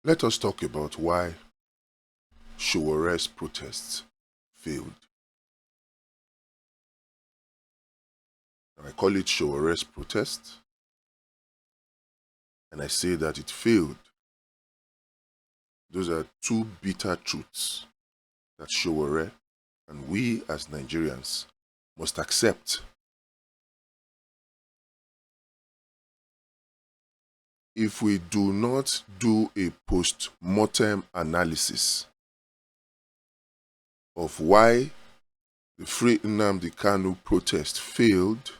Let us talk about why Sowore's protests failed. And I call it Sowore's protest, and I say that it failed. Those are two bitter truths that Sowore and we as Nigerians must accept. If we do not do a post-mortem analysis of why the Free Nnamdi Kanu protest failed,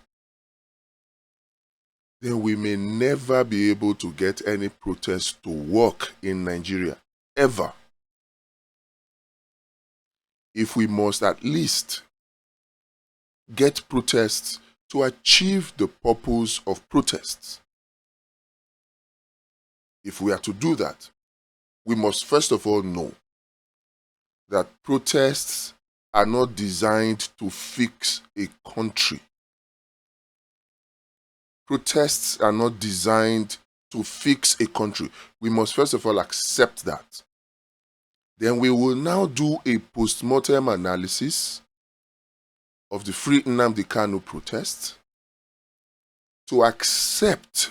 then we may never be able to get any protest to work in Nigeria, ever. If we must at least get protests to achieve the purpose of protests. If we are to do that, we must first of all know that protests are not designed to fix a country. Protests are not designed to fix a country. We must first of all accept that. Then we will now do a post-mortem analysis of the Free Nnamdi Kanu protest to accept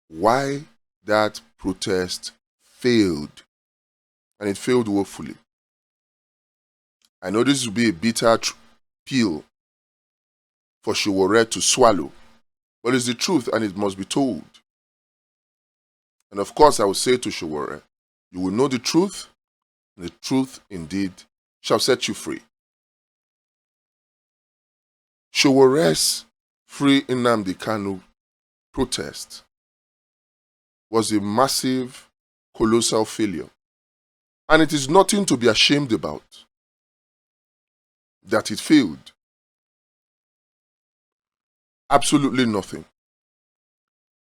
why that protest failed. And it failed woefully. I know this will be a bitter pill for Sowore to swallow, but it's the truth and it must be told. And of course, I will say to Sowore, you will know the truth, and the truth indeed shall set you free. Sowore's Free Nnamdi Kanu protest was a massive, colossal failure. And it is nothing to be ashamed about that it failed. Absolutely nothing.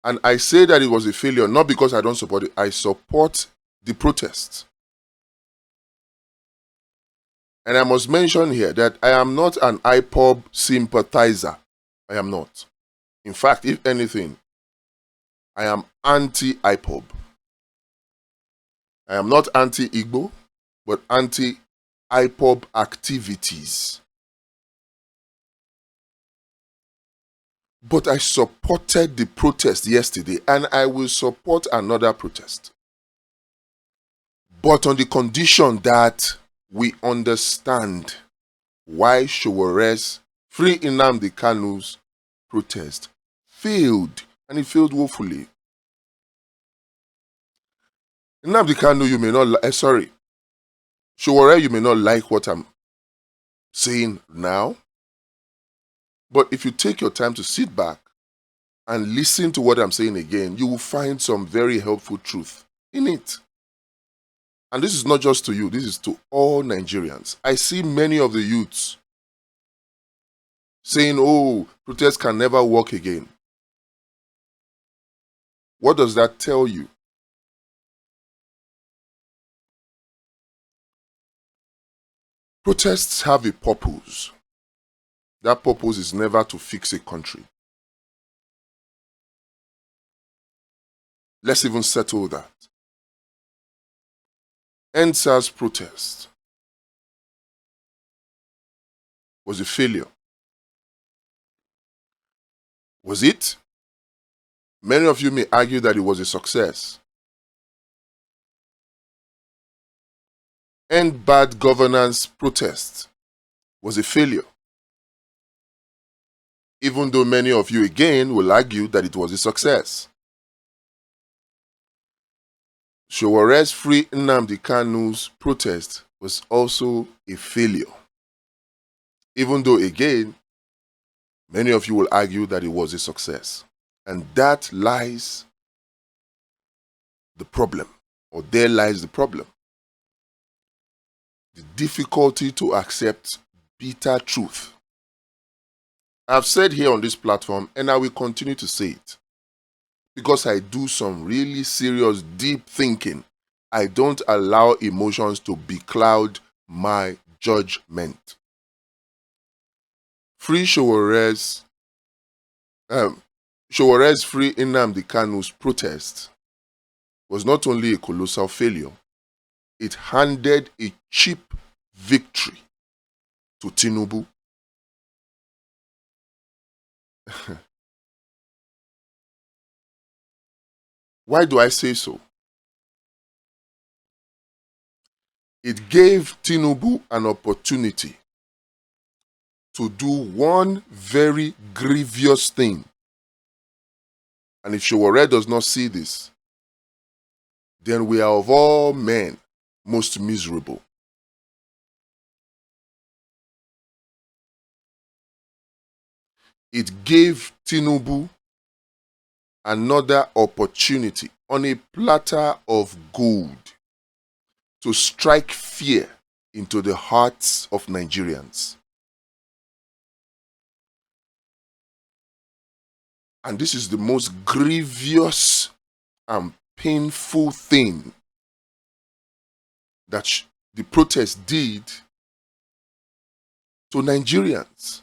And I say that it was a failure not because I don't support it. I support the protest. And I must mention here that I am not an IPOB sympathizer. I am not. In fact, if anything, I am anti-IPOB. I am not anti-Igbo, but anti-IPOB activities. But I supported the protest yesterday, and I will support another protest. But on the condition that we understand why Sowore's Free Nnamdi Kanu's protest failed, and it failed woefully. Nnamdi Kanu, you may not Sowore, you may not like what I'm saying now, but if you take your time to sit back and listen to what I'm saying again, you will find some very helpful truth in it. And this is not just to you, this is to all Nigerians. I see many of the youths saying, oh, protests can never work again. What does that tell you? Protests have a purpose. That purpose is never to fix a country. Let's even settle that. NSAS protest was a failure. Was it? Many of you may argue that it was a success. End bad governance protest was a failure. Even though many of you again will argue that it was a success. Sowore's Free Nnamdi Kanu's protest was also a failure. Even though again, many of you will argue that it was a success. And that lies the problem, or there lies the problem. The difficulty to accept bitter truth. I've said here on this platform, and I will continue to say it, because I do some really serious, deep thinking. I don't allow emotions to becloud my judgment. Sowore's Free Nnamdi Kanu's protest was not only a colossal failure, it handed a cheap victory to Tinubu. Why do I say so? It gave Tinubu an opportunity to do one very grievous thing. And if Sowore does not see this, then we are of all men most miserable. It gave Tinubu another opportunity on a platter of gold to strike fear into the hearts of Nigerians. And this is the most grievous and painful thing that the protest did to Nigerians.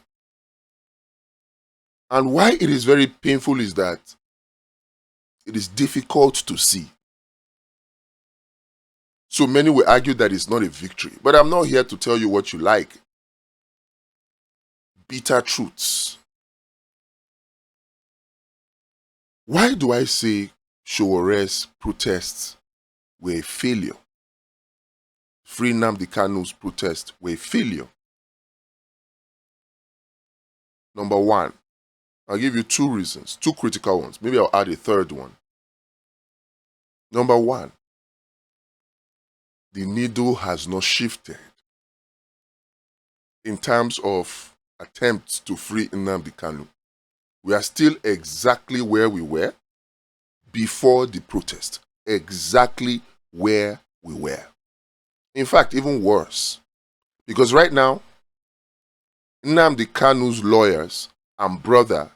And why it is very painful is that it is difficult to see. So many will argue that it's not a victory. But I'm not here to tell you what you like. Bitter truths. Why do I say Sowore's protests were a failure? Free Nnamdi Kanu's protests were a failure. Number one, I'll give you two reasons, two critical ones. Maybe I'll add a third one. Number one, the needle has not shifted in terms of attempts to free Nnamdi Kanu. We are still exactly where we were before the protest. Exactly where we were. In fact, even worse. Because right now, Nnamdi Kanu's lawyers and brother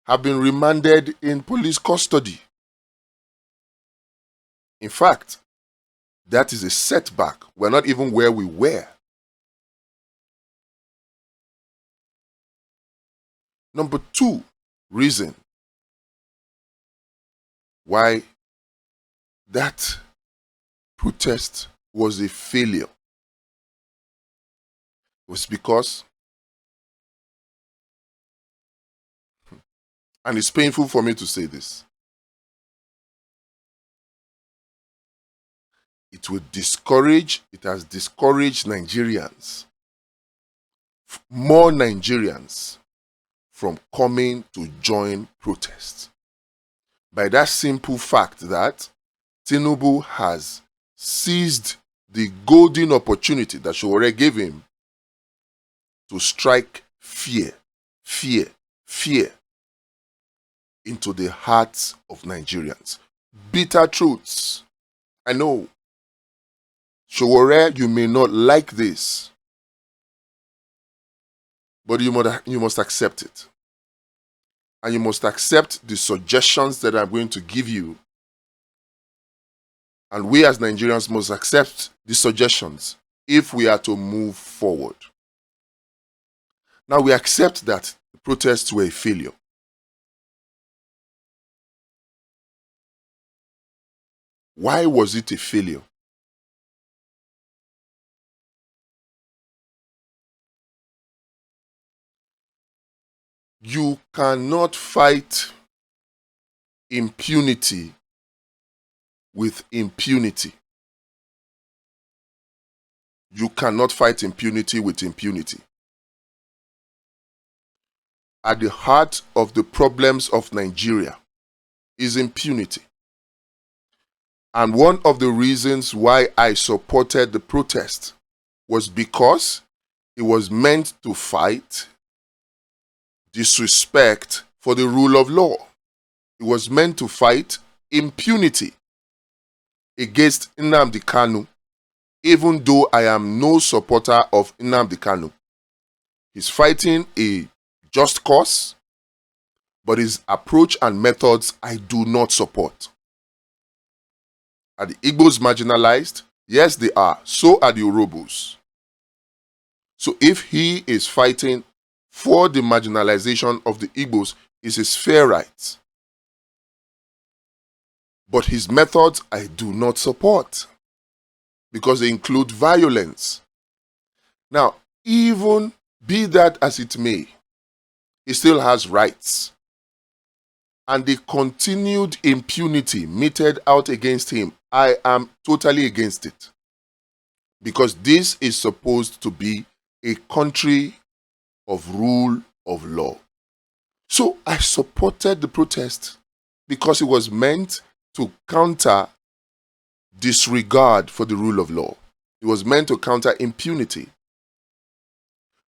have been remanded in police custody. In fact, that is a setback. We're not even where we were. Number two reason why that protest was a failure was because, and it's painful for me to say this, it has discouraged Nigerians, more Nigerians, from coming to join protests. By that simple fact that Tinubu has seized the golden opportunity that Sowore gave him to strike fear into the hearts of Nigerians. Bitter truths. I know. Sowore, you may not like this, but you must accept it. And you must accept the suggestions that I'm going to give you. And we as Nigerians must accept the suggestions if we are to move forward. Now we accept that the protests were a failure. Why was it a failure? You cannot fight impunity with impunity. You cannot fight impunity with impunity. At the heart of the problems of Nigeria is impunity. And one of the reasons why I supported the protest was because it was meant to fight disrespect for the rule of law. It was meant to fight impunity against Nnamdi Kanu, even though I am no supporter of Nnamdi Kanu. He's fighting a just cause, but his approach and methods I do not support. Are the Igbos marginalized? Yes, they are. So are the Urhobos. So if he is fighting for the marginalization of the Igbos, it's his fair right. But his methods I do not support because they include violence. Now, even be that as it may, he still has rights. And the continued impunity meted out against him, I am totally against it. Because this is supposed to be a country of rule of law. So I supported the protest because it was meant to counter disregard for the rule of law. It was meant to counter impunity.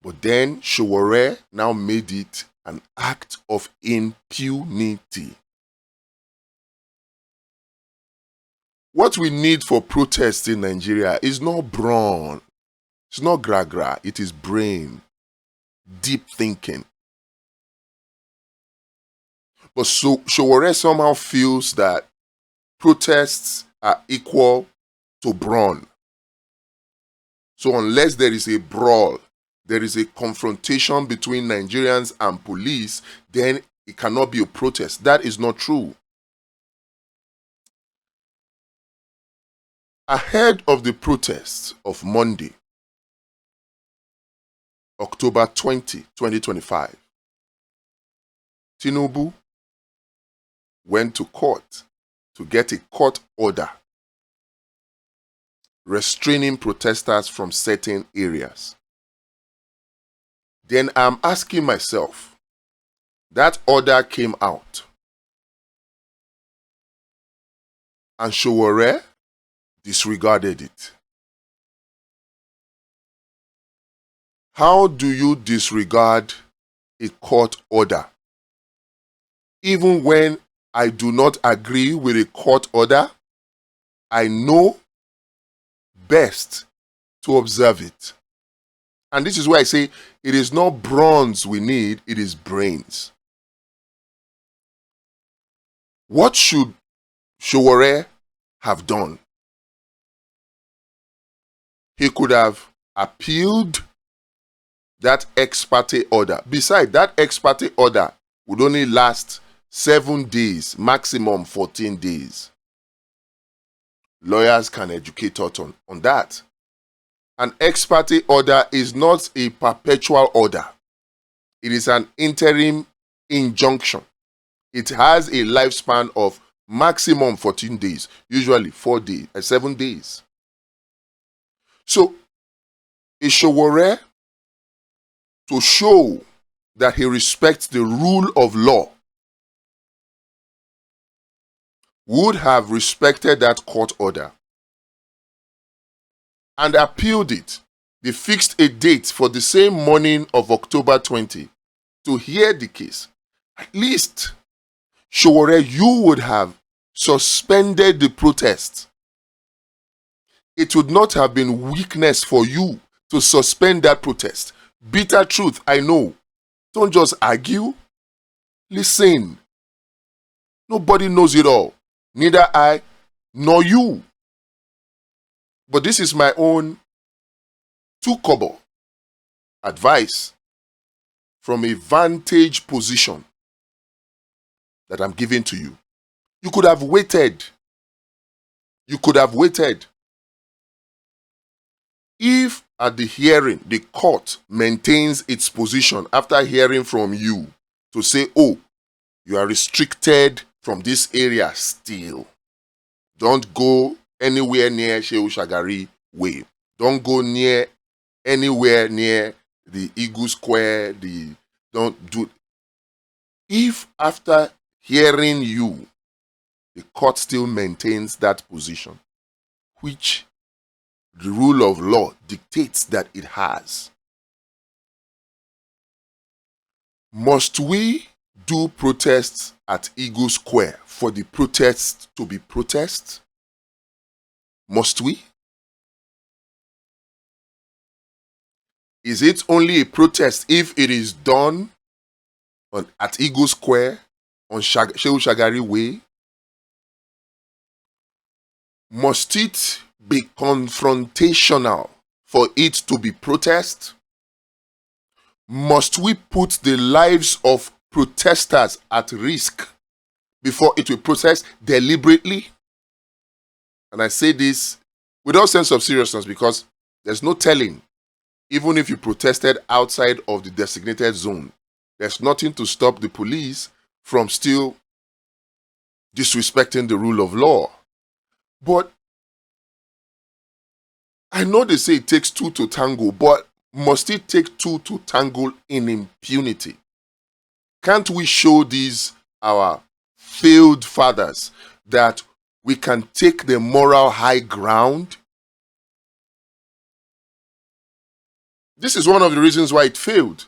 But then Sowore now made it an act of impunity. What we need for protests in Nigeria is not brawn, it's not gra-gra, it is brain, deep thinking. But Sowore somehow feels that protests are equal to brawn. So unless there is a brawl, there is a confrontation between Nigerians and police, then it cannot be a protest. That is not true. Ahead of the protests of Monday, October 20, 2025, Tinubu went to court to get a court order restraining protesters from certain areas. Then I'm asking myself, that order came out and Sowore disregarded it. How do you disregard a court order? Even when I do not agree with a court order, I know best to observe it. And this is why I say it is not bronze we need, it is brains. What should Sowore have done? He could have appealed that ex parte order. Besides, that ex parte order would only last 7 days, maximum 14 days. Lawyers can educate us on that. An ex parte order is not a perpetual order. It is an interim injunction. It has a lifespan of maximum 14 days, usually 7 days. So, is Sowore to show that he respects the rule of law would have respected that court order and appealed it. They fixed a date for the same morning of October 20 to hear the case. At least, Sowore, you would have suspended the protest. It would not have been weakness for you to suspend that protest. Bitter truth, I know. Don't just argue. Listen. Nobody knows it all. Neither I nor you. But this is my own 2-kobo advice from a vantage position that I'm giving to you. You could have waited. You could have waited. If at the hearing, the court maintains its position after hearing from you to say, oh, you are restricted from this area still. Don't go anywhere near Shehu Shagari Way. Don't go anywhere near the Eagle Square. Don't do. If after hearing you, the court still maintains that position, which the rule of law dictates that it has, must we do protests at Eagle Square for the protests to be protests? Must we? Is it only a protest if it is done at Eagle Square on Shehu Shagari Way? Must it be confrontational for it to be protest? Must we put the lives of protesters at risk before it will protest deliberately? And I say this with all sense of seriousness because there's no telling. Even if you protested outside of the designated zone, there's nothing to stop the police from still disrespecting the rule of law. But I know they say it takes two to tango, but must it take two to tango in impunity? Can't we show these our failed fathers that we can take the moral high ground? This is one of the reasons why it failed,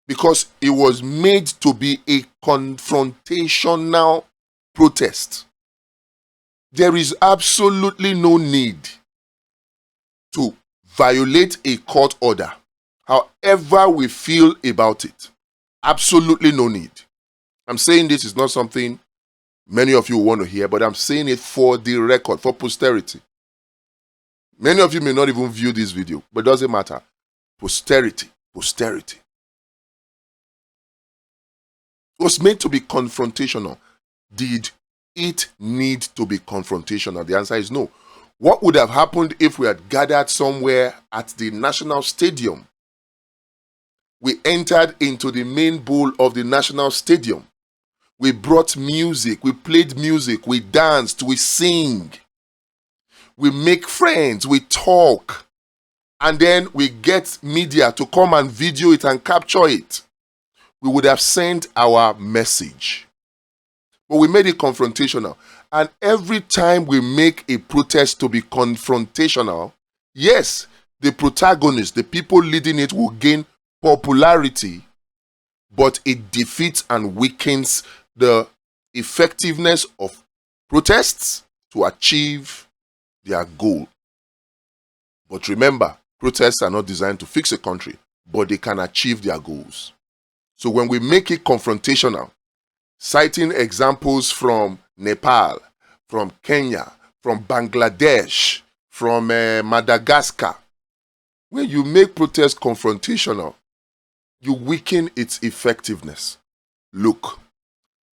because it was made to be a confrontational protest. There is absolutely no need to violate a court order, however we feel about it. Absolutely no need. I'm saying this is not something many of you want to hear, but I'm saying it for the record, for posterity. Many of you may not even view this video, but it doesn't matter. Posterity. It was meant to be confrontational. Did it need to be confrontational? The answer is no. What would have happened if we had gathered somewhere at the National Stadium? We entered into the main bowl of the National Stadium. We brought music, we played music, we danced, we sing. We make friends, we talk. And then we get media to come and video it and capture it. We would have sent our message. But we made it confrontational. And every time we make a protest to be confrontational, yes, the protagonist, the people leading it will gain popularity, but it defeats and weakens the effectiveness of protests to achieve their goal. But remember, protests are not designed to fix a country, but they can achieve their goals. So when we make it confrontational, citing examples from Nepal, from Kenya, from Bangladesh, from Madagascar, when you make protest confrontational, you weaken its effectiveness. Look,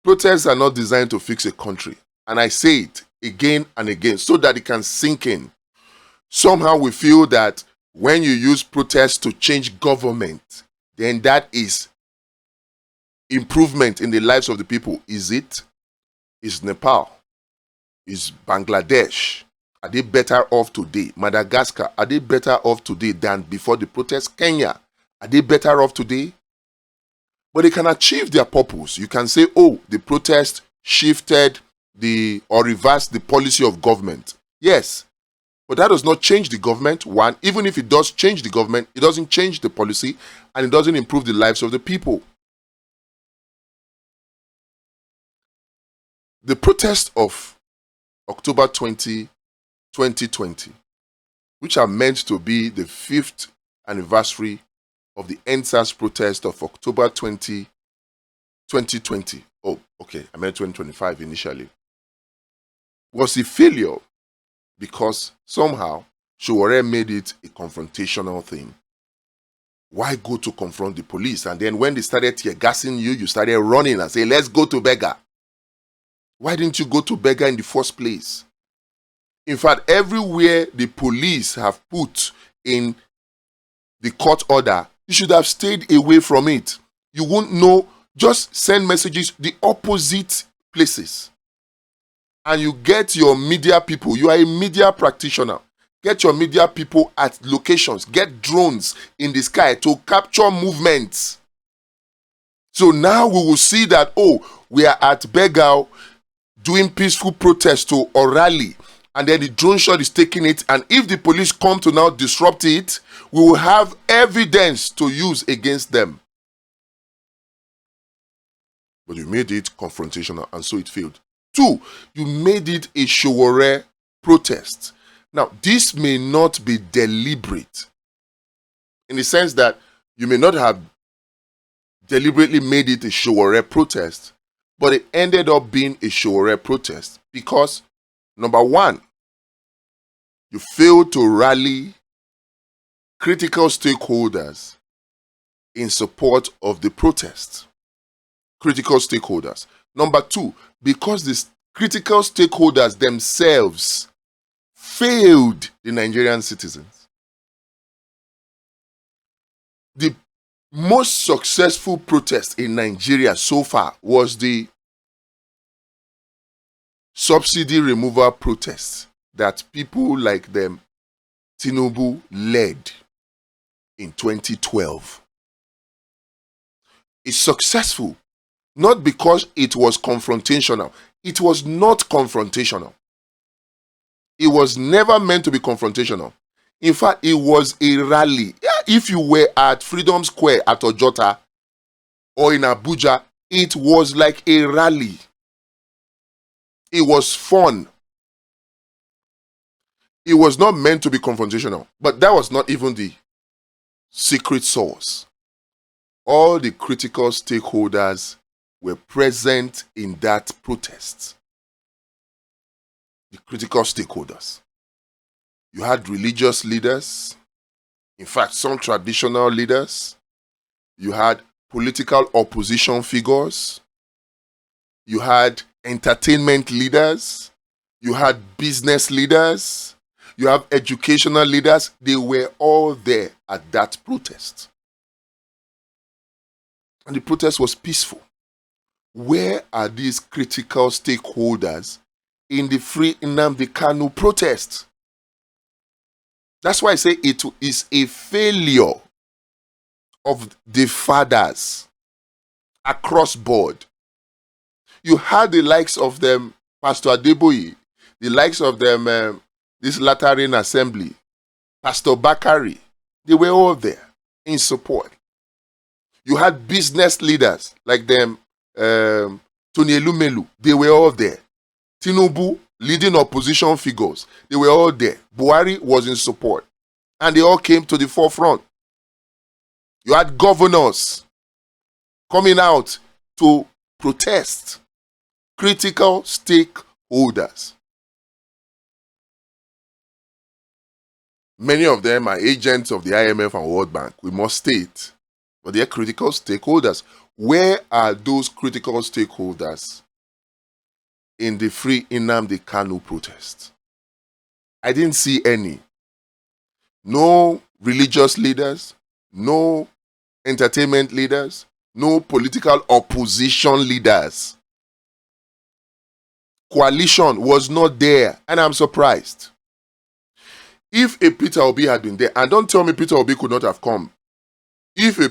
protests are not designed to fix a country. And I say it again and again so that it can sink in. Somehow we feel that when you use protests to change government, then that is improvement in the lives of the people. Is it? Is Nepal? Is Bangladesh? Are they better off today? Madagascar, are they better off today than before the protest? Kenya, are they better off today? But they can achieve their purpose. You can say, oh, the protest shifted or reversed the policy of government. Yes, but that does not change the government. One, even if it does change the government, it doesn't change the policy and it doesn't improve the lives of the people. The protest of October 20, 2020, which are meant to be the 5th anniversary of the NSAS protest of October 20, 2020. Oh, okay, I meant 2025 initially. Was a failure because somehow Sowore made it a confrontational thing. Why go to confront the police? And then when they started tear gassing you, you started running and say, let's go to Bega. Why didn't you go to Bega in the first place? In fact, everywhere the police have put in the court order, you should have stayed away from it. You won't know. Just send messages the opposite places. And you get your media people. You are a media practitioner. Get your media people at locations. Get drones in the sky to capture movements. So now we will see that, oh, we are at Begao doing peaceful protest to or rally. And then the drone shot is taking it. And if the police come to now disrupt it, we will have evidence to use against them. But you made it confrontational, and so it failed. 2, you made it a Sowore protest. Now, this may not be deliberate, in the sense that you may not have deliberately made it a Sowore protest, but it ended up being a Sowore protest because, number 1, you failed to rally critical stakeholders in support of the protest. Critical stakeholders. Number 2, because the critical stakeholders themselves failed the Nigerian citizens. The most successful protest in Nigeria so far was the subsidy removal protest that people like them, Tinubu, led in 2012. It's successful not because it was confrontational. It was not confrontational. It was never meant to be confrontational. In fact, it was a rally. If you were at Freedom Square at Ojota or in Abuja, it was like a rally. It was fun. It was not meant to be confrontational. But that was not even the secret sauce. All the critical stakeholders were present in that protest. The critical stakeholders. You had religious leaders, in fact, some traditional leaders. You had political opposition figures. You had entertainment leaders. You had business leaders. You have educational leaders. They were all there at that protest. And the protest was peaceful. Where are these critical stakeholders in the Free Nnamdi Kanu protest? That's why I say it is a failure of the fathers across board. You had the likes of them, Pastor Adeboye, the likes of them, this Lateran Assembly, Pastor Bakari. They were all there in support. You had business leaders like them, Tony Elumelu. They were all there. Tinubu, leading opposition figures. They were all there. Buhari was in support. And they all came to the forefront. You had governors coming out to protest. Critical stakeholders. Many of them are agents of the IMF and World Bank. We must state. But they are critical stakeholders. Where are those critical stakeholders in the Free Nnamdi Kanu protest? I didn't see any. No religious leaders, no entertainment leaders, no political opposition leaders. Coalition was not there, and I'm surprised. If a Peter Obi had been there, and don't tell me Peter Obi could not have come. If a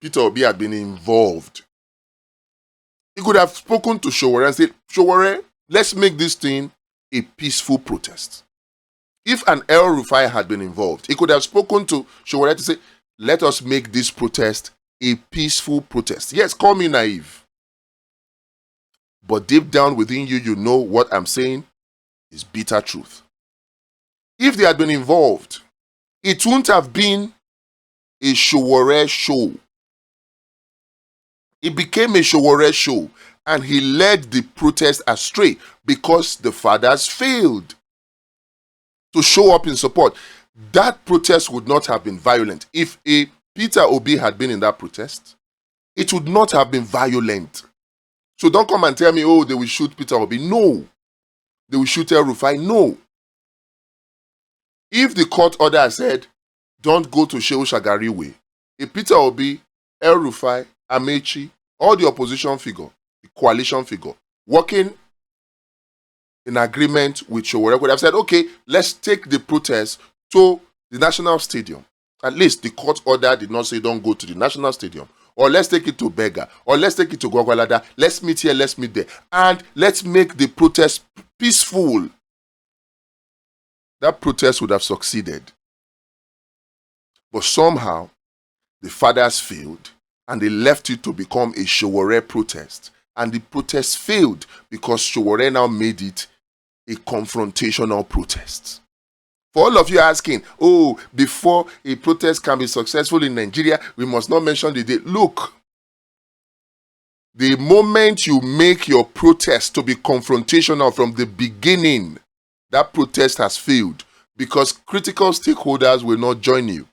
Peter Obi had been involved, he could have spoken to Sowore and said, Sowore, let's make this thing a peaceful protest. If an El Rufai had been involved, he could have spoken to Sowore to say, let us make this protest a peaceful protest. Yes, call me naive. But deep down within you, you know what I'm saying is bitter truth. If they had been involved, it wouldn't have been a Sowore show. It became a Sowore show, and he led the protest astray because the fathers failed to show up in support. That protest would not have been violent. If a Peter Obi had been in that protest, it would not have been violent. So don't come and tell me, oh, they will shoot Peter Obi. No. They will shoot El Rufai. No. If the court order said, don't go to Shehu Shagari way, a Peter Obi, El Rufai, Amechi, all the opposition figure, the coalition figure, working in agreement with Sowore would have said, okay, let's take the protest to the National Stadium. At least the court order did not say don't go to the National Stadium. Or let's take it to Bega. Or let's take it to Gwagwalada. Let's meet here, let's meet there. And let's make the protest peaceful. That protest would have succeeded. But somehow, the fathers failed, and they left it to become a Sowore protest. And the protest failed because Sowore now made it a confrontational protest. For all of you asking, oh, before a protest can be successful in Nigeria, we must not mention the date. Look, the moment you make your protest to be confrontational from the beginning, that protest has failed because critical stakeholders will not join you.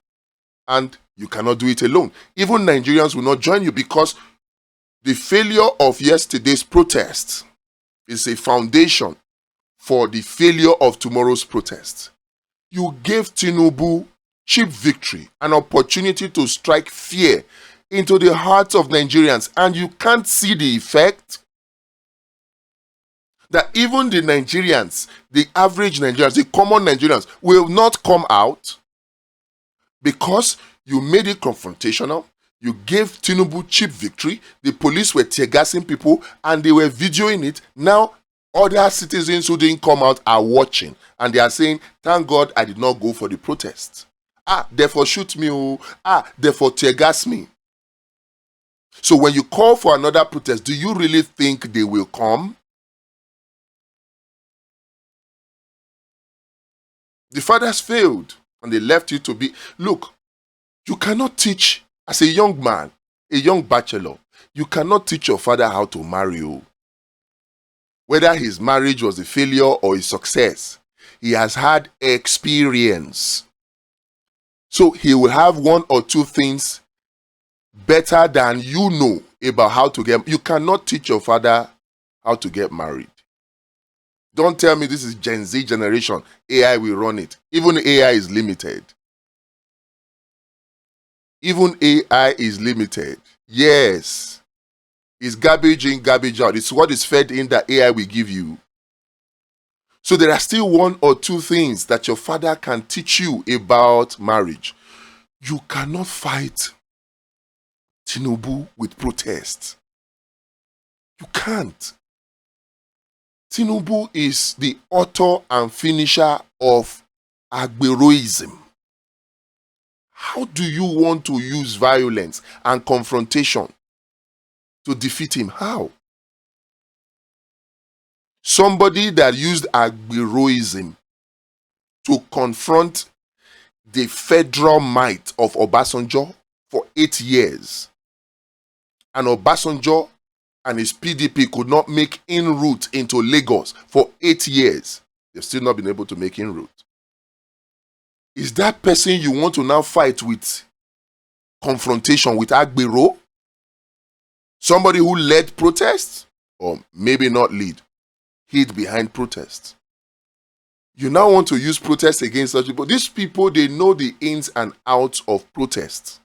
And you cannot do it alone. Even Nigerians will not join you because the failure of yesterday's protest is a foundation for the failure of tomorrow's protest. You gave Tinubu cheap victory, an opportunity to strike fear into the hearts of Nigerians, and you can't see the effect. That even the Nigerians, the average Nigerians, the common Nigerians will not come out because you made it confrontational. You gave Tinubu cheap victory. The police were tear gassing people and they were videoing it. Now, other citizens who didn't come out are watching and they are saying, thank God I did not go for the protest. Therefore shoot me. Therefore tear gas me. So when you call for another protest, do you really think they will come? The fathers failed and they left you to be. Look, you cannot teach, as a young man, a young bachelor, you cannot teach your father how to marry you. Whether his marriage was a failure or a success, he has had experience. So he will have one or two things better than you know about how to get. You cannot teach your father how to get married. Don't tell me this is Gen Z generation. AI will run it. Even AI is limited. Even AI is limited. Yes. It's garbage in, garbage out. It's what is fed in that AI will give you. So there are still one or two things that your father can teach you about marriage. You cannot fight Tinubu with protest. You can't. Tinubu is the author and finisher of Agberoism. How do you want to use violence and confrontation to defeat him? How? Somebody that used Agberoism to confront the federal might of Obasanjo for 8 years. And Obasanjo and his PDP could not make inroads into Lagos for 8 years. They've still not been able to make inroads. Is that person you want to now fight with confrontation with Agbero? Somebody who led protests? Or maybe not lead, hid behind protests. You now want to use protests against such people. These people, they know the ins and outs of protests.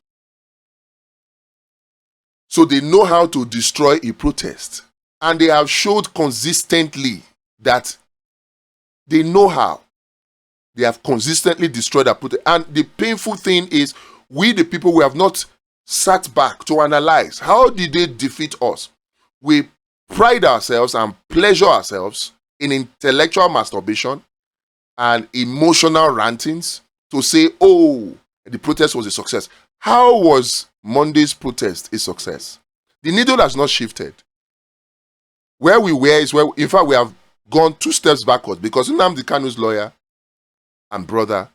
So they know how to destroy a protest. And they have showed consistently that they know how. They have consistently destroyed a protest. And the painful thing is, we the people, we have not sat back to analyze. How did they defeat us? We pride ourselves and pleasure ourselves in intellectual masturbation and emotional rantings to say, oh, the protest was a success. How was Monday's protest a success? The needle has not shifted. Where we were is where, in fact, we have gone 2 steps backwards because Nnamdi Kanu's lawyer and brother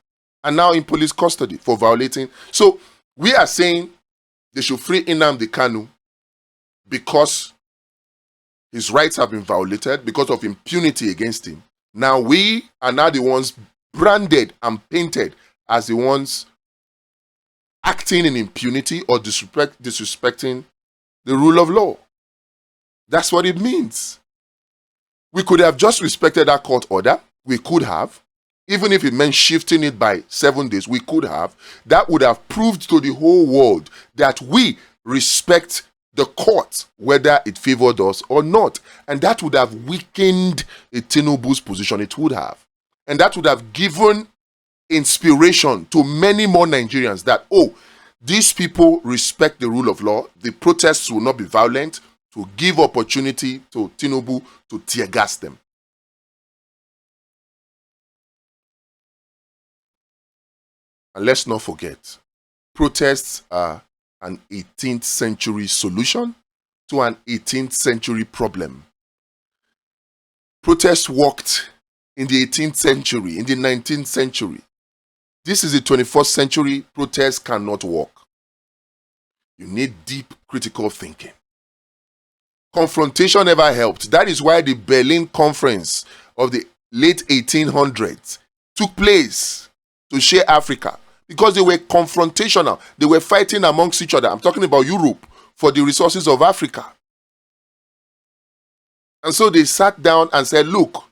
are now in police custody for violating. So we are saying they should free Nnamdi Kanu because his rights have been violated because of impunity against him. Now we are now the ones branded and painted as the ones acting in impunity or disrespecting the rule of law. That's what it means. We could have just respected that court order. We could have. Even if it meant shifting it by 7 days, we could have. That would have proved to the whole world that we respect the court, whether it favored us or not. And that would have weakened Tinubu's position. It would have. And that would have given inspiration to many more Nigerians that, oh, these people respect the rule of law. The protests will not be violent, to give opportunity to Tinubu to tear gas them. And let's not forget, protests are an 18th century solution to an 18th century problem. Protests worked in the 18th century, in the 19th century. This is the 21st century. Protests cannot work. You need deep critical thinking. Confrontation never helped. That is why the Berlin Conference of the late 1800s took place to share Africa, because they were confrontational. They were fighting amongst each other. I'm talking about Europe for the resources of Africa. And so they sat down and said, look,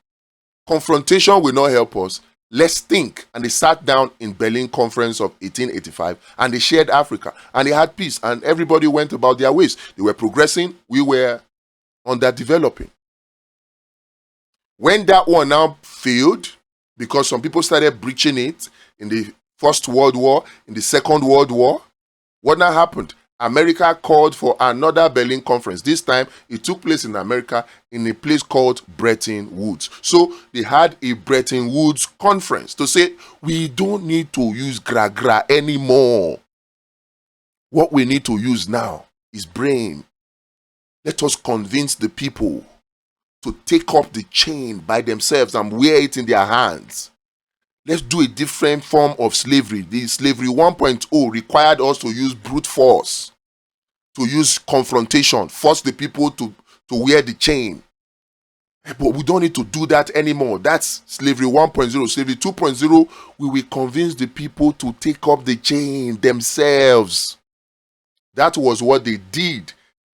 Confrontation will not help us. Let's think. And they sat down in Berlin Conference of 1885 and they shared Africa and they had peace and everybody went about their ways. They were progressing. We were underdeveloping. When that one now failed, because some people started breaching it in the First World War, in the Second World War, what now happened? America called for another Berlin Conference. This time, it took place in America in a place called Bretton Woods. So, they had a Bretton Woods conference to say, we don't need to use gra-gra anymore. What we need to use now is brain. Let us convince the people to take up the chain by themselves and wear it in their hands. Let's do a different form of slavery. The slavery 1.0 required us to use brute force, to use confrontation, force the people to wear the chain. But we don't need to do that anymore. That's slavery 1.0. Slavery 2.0, we will convince the people to take up the chain themselves. That was what they did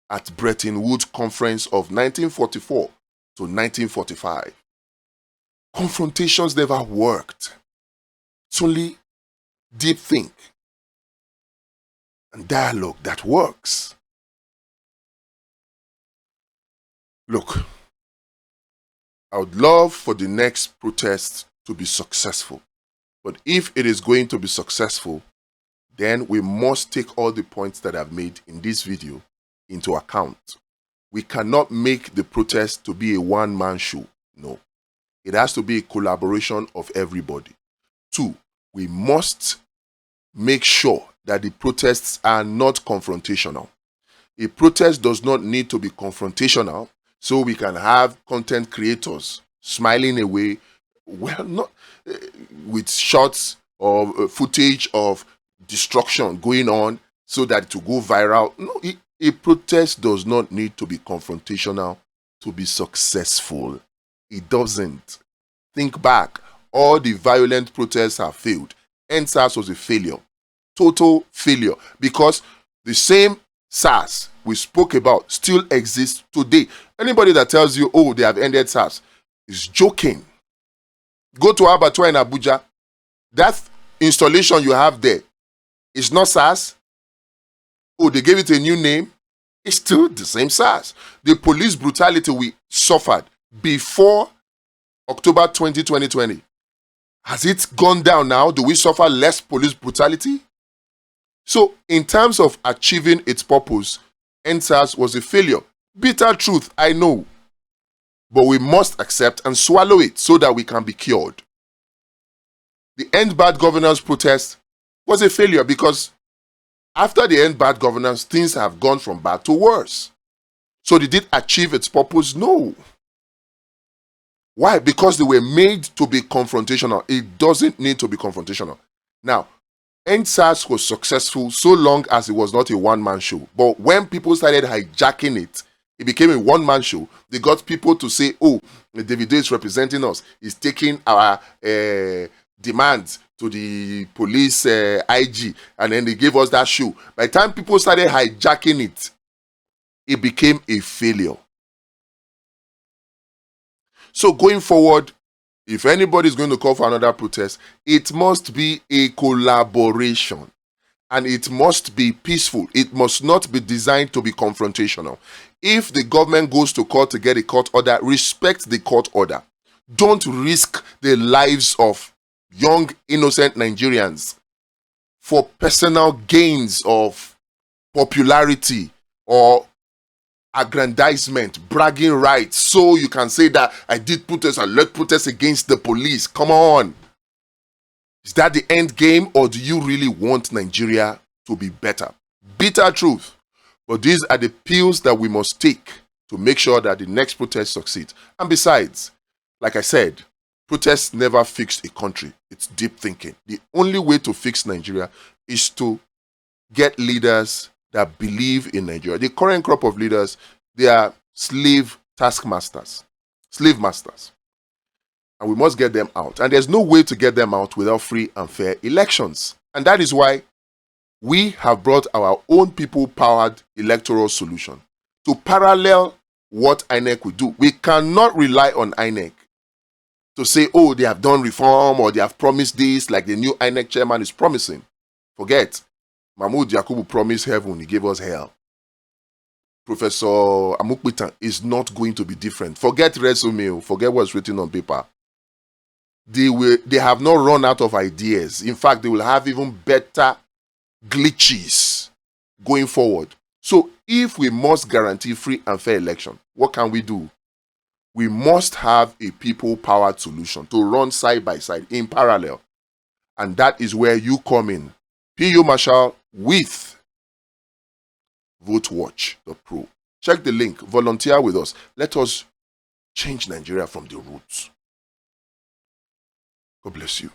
at Bretton Woods Conference of 1944 to 1945. Confrontations never worked. It's only deep think and dialogue that works. Look, I would love for the next protest to be successful. But if it is going to be successful, then we must take all the points that I've made in this video into account. We cannot make the protest to be a one-man show. No. It has to be a collaboration of everybody. 2, we must make sure that the protests are not confrontational. A protest does not need to be confrontational, so we can have content creators smiling away, well, not with shots or footage of destruction going on so that it will go viral. No, a protest does not need to be confrontational to be successful. It doesn't. Think back. All the violent protests have failed. EndSARS was a failure. Total failure. Because the same SARS we spoke about still exists today. Anybody that tells you, oh, they have ended SARS is joking. Go to Abattoir in Abuja. That installation you have there is not SARS. Oh, they gave it a new name. It's still the same SARS. The police brutality we suffered before October 2020, has it gone down now? Do we suffer less police brutality? So, in terms of achieving its purpose, EndSARS was a failure. Bitter truth, I know. But we must accept and swallow it so that we can be cured. The End Bad Governance protest was a failure because after the End Bad Governance, things have gone from bad to worse. So did it achieve its purpose? No. Why? Because they were made to be confrontational. It doesn't need to be confrontational. Now, EndSARS was successful so long as it was not a one-man show. But when people started hijacking it, it became a one-man show. They got people to say, oh, Davido is representing us. He's taking our demands to the police IG. And then they gave us that show. By the time people started hijacking it, it became a failure. So going forward, if anybody is going to call for another protest, it must be a collaboration. And it must be peaceful. It must not be designed to be confrontational. If the government goes to court to get a court order, respect the court order. Don't risk the lives of young, innocent Nigerians for personal gains of popularity or aggrandizement, bragging rights, so you can say that I did protest and led protest against the police. Come on. Is that the end game, or do you really want Nigeria to be better? Bitter truth. But these are the pills that we must take to make sure that the next protest succeeds. And besides, like I said, protests never fixed a country. It's deep thinking. The only way to fix Nigeria is to get leaders that believe in Nigeria. The current crop of leaders, they are slave taskmasters, slave masters. And we must get them out. And there's no way to get them out without free and fair elections. And that is why we have brought our own people-powered electoral solution to parallel what INEC will do. We cannot rely on INEC to say, oh, they have done reform or they have promised this, like the new INEC chairman is promising. Forget. Mahmoud Yakubu promised heaven, he gave us hell. Professor Amukbitan is not going to be different. Forget resume, forget what's written on paper. They have not run out of ideas. In fact, they will have even better glitches going forward. So if we must guarantee free and fair election, what can we do? We must have a people-powered solution to run side by side in parallel. And that is where you come in. PU Marshall with VoteWatch.pro. Check the link. Volunteer with us. Let us change Nigeria from the roots. God bless you.